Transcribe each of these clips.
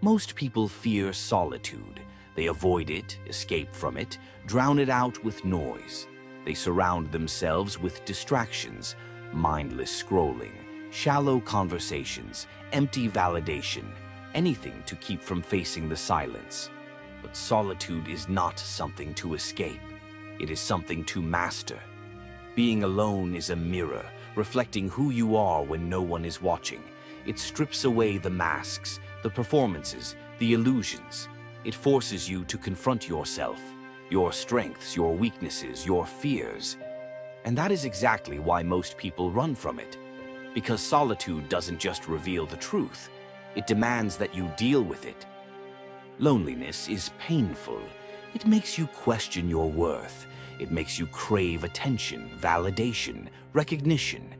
Most people fear solitude. They avoid it, escape from it, drown it out with noise. They surround themselves with distractions, mindless scrolling, shallow conversations, empty validation, anything to keep from facing the silence. But solitude is not something to escape. It is something to master. Being alone is a mirror, reflecting who you are when no one is watching. It strips away the masks, the performances, the illusions. It forces you to confront yourself, your strengths, your weaknesses, your fears. And that is exactly why most people run from it. Because solitude doesn't just reveal the truth, it demands that you deal with it. Loneliness is painful. It makes you question your worth. It makes you crave attention, validation, recognition.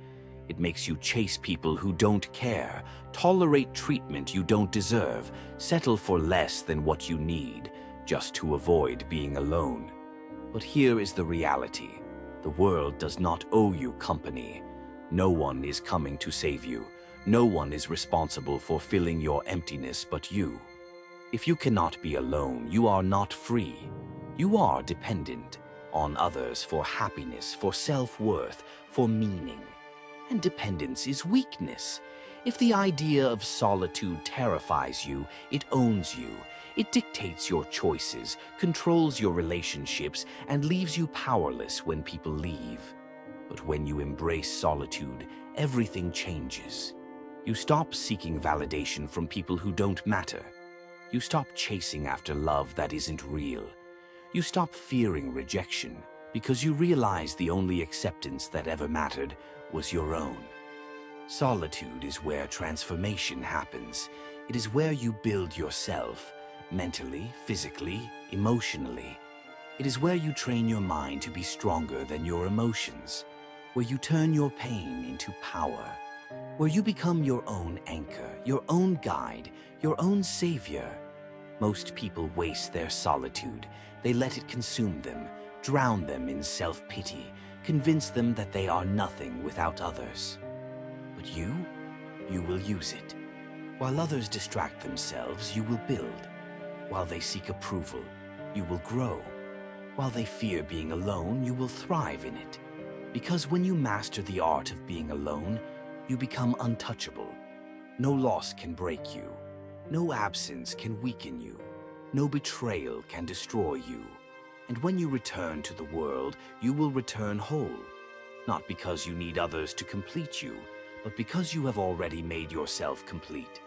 It makes you chase people who don't care, tolerate treatment you don't deserve, settle for less than what you need, just to avoid being alone. But here is the reality. The world does not owe you company. No one is coming to save you. No one is responsible for filling your emptiness but you. If you cannot be alone, you are not free. You are dependent on others for happiness, for self-worth, for meaning. And dependence is weakness. If the idea of solitude terrifies you, it owns you. It dictates your choices, controls your relationships, and leaves you powerless when people leave. But when you embrace solitude, everything changes. You stop seeking validation from people who don't matter. You stop chasing after love that isn't real. You stop fearing rejection because you realize the only acceptance that ever mattered was your own. Solitude is where transformation happens. It is where you build yourself, mentally, physically, emotionally. It is where you train your mind to be stronger than your emotions, where you turn your pain into power, where you become your own anchor, your own guide, your own savior. Most people waste their solitude. They let it consume them, drown them in self-pity, convince them that they are nothing without others. But you will use it. While others distract themselves, you will build. While they seek approval, you will grow. While they fear being alone, you will thrive in it. Because when you master the art of being alone, you become untouchable. No loss can break you. No absence can weaken you. No betrayal can destroy you. And when you return to the world, you will return whole. Not because you need others to complete you, but because you have already made yourself complete.